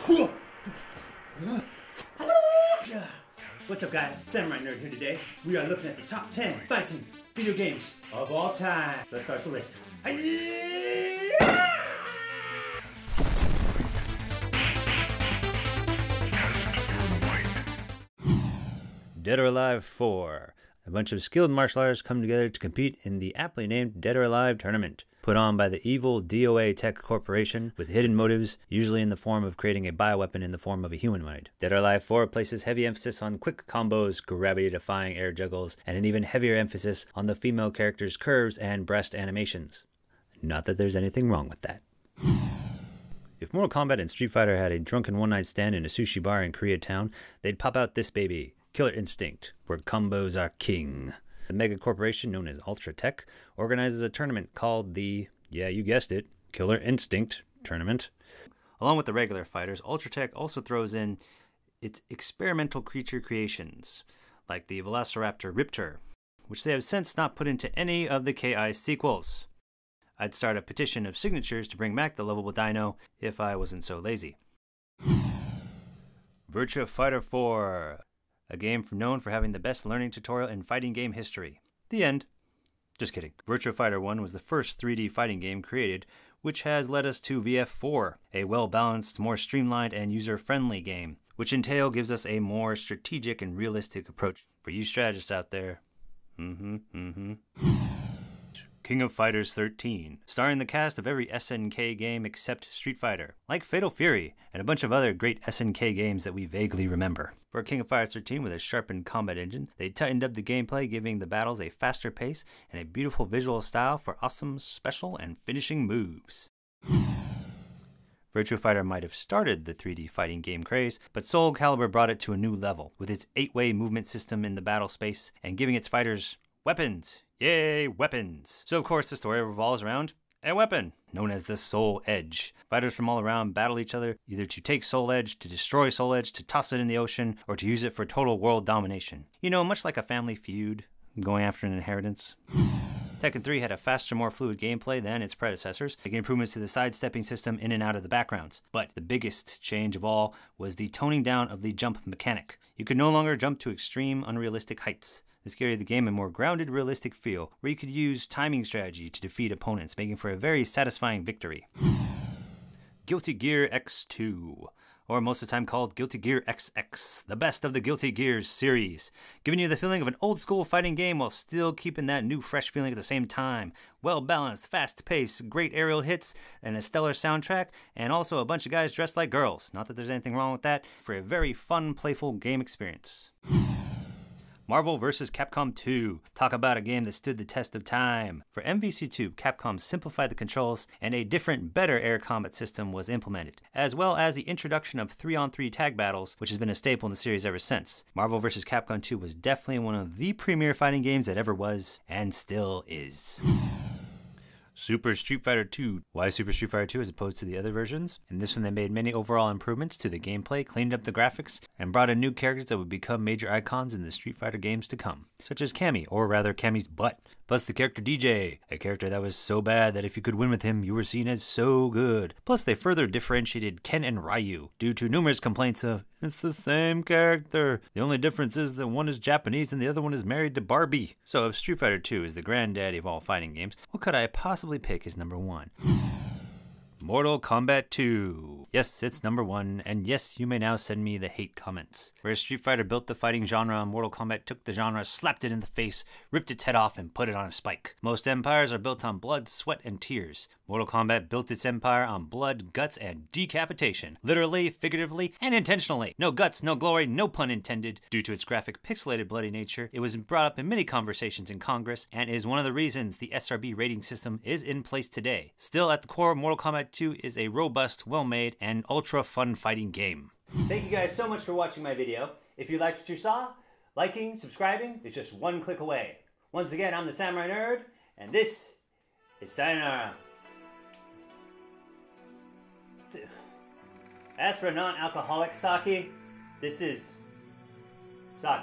What's up, guys? Samurai Nerd here today. We are looking at the top 10 fighting video games of all time. Let's start the list. Dead or Alive 4. A bunch of skilled martial artists come together to compete in the aptly named Dead or Alive tournament, put on by the evil DOA Tech Corporation with hidden motives, usually in the form of creating a bioweapon in the form of a humanoid. Dead or Alive 4 places heavy emphasis on quick combos, gravity-defying air juggles, and an even heavier emphasis on the female character's curves and breast animations. Not that there's anything wrong with that. If Mortal Kombat and Street Fighter had a drunken one-night stand in a sushi bar in Koreatown, they'd pop out this baby. Killer Instinct, where combos are king. The mega corporation known as Ultra Tech organizes a tournament called the, yeah, you guessed it, Killer Instinct Tournament. Along with the regular fighters, Ultra Tech also throws in its experimental creature creations, like the Velociraptor Riptor, which they have since not put into any of the KI sequels. I'd start a petition of signatures to bring back the lovable dino if I wasn't so lazy. Virtua Fighter 4. A game known for having the best learning tutorial in fighting game history. The end. Just kidding. Virtua Fighter 1 was the first 3D fighting game created, which has led us to VF4, a well-balanced, more streamlined, and user-friendly game, which in tail gives us a more strategic and realistic approach. For you strategists out there. King of Fighters XIII, starring the cast of every SNK game except Street Fighter, like Fatal Fury, and a bunch of other great SNK games that we vaguely remember. For King of Fighters XIII with a sharpened combat engine, they tightened up the gameplay, giving the battles a faster pace and a beautiful visual style for awesome special and finishing moves. Virtua Fighter might have started the 3D fighting game craze, but Soulcailbur brought it to a new level, with its 8-way movement system in the battle space, and giving its fighters weapons. Yay, weapons! So of course the story revolves around a weapon, known as the Soul Edge. Fighters from all around battle each other, either to take Soul Edge, to destroy Soul Edge, to toss it in the ocean, or to use it for total world domination. You know, much like a family feud, going after an inheritance. Tekken 3 had a faster, more fluid gameplay than its predecessors, making improvements to the sidestepping system in and out of the backgrounds. But the biggest change of all was the toning down of the jump mechanic. You could no longer jump to extreme, unrealistic heights. This gave the game a more grounded, realistic feel, where you could use timing strategy to defeat opponents, making for a very satisfying victory. Guilty Gear X2, or most of the time called Guilty Gear XX, the best of the Guilty Gears series, giving you the feeling of an old-school fighting game while still keeping that new, fresh feeling at the same time. Well-balanced, fast-paced, great aerial hits, and a stellar soundtrack, and also a bunch of guys dressed like girls. Not that there's anything wrong with that, for a very fun, playful game experience. Marvel vs. Capcom 2. Talk about a game that stood the test of time. For MVC2, Capcom simplified the controls and a different, better air combat system was implemented, as well as the introduction of 3-on-3 tag battles, which has been a staple in the series ever since. Marvel vs. Capcom 2 was definitely one of the premier fighting games that ever was, and still is. Super Street Fighter 2. Why Super Street Fighter 2 as opposed to the other versions? In this one they made many overall improvements to the gameplay, cleaned up the graphics, and brought in new characters that would become major icons in the Street Fighter games to come, such as Cammy, or rather Cammy's butt. Plus the character DJ, a character that was so bad that if you could win with him, you were seen as so good. Plus they further differentiated Ken and Ryu, due to numerous complaints of, it's the same character. The only difference is that one is Japanese and the other one is married to Barbie. So if Street Fighter 2 is the granddaddy of all fighting games, what could I possibly pick as number 1? Mortal Kombat 2. Yes, it's number 1, and yes, you may now send me the hate comments. Where Street Fighter built the fighting genre, Mortal Kombat took the genre, slapped it in the face, ripped its head off, and put it on a spike. Most empires are built on blood, sweat, and tears. Mortal Kombat built its empire on blood, guts, and decapitation. Literally, figuratively, and intentionally. No guts, no glory, no pun intended. Due to its graphic, pixelated, bloody nature, it was brought up in many conversations in Congress, and is one of the reasons the SRB rating system is in place today. Still, at the core, Mortal Kombat 2 is a robust, well-made, and ultra-fun fighting game. Thank you guys so much for watching my video. If you liked what you saw, liking, subscribing is just one click away. Once again, I'm the Samurai Nerd, and this is Sayonara. As for non-alcoholic sake, this is sake.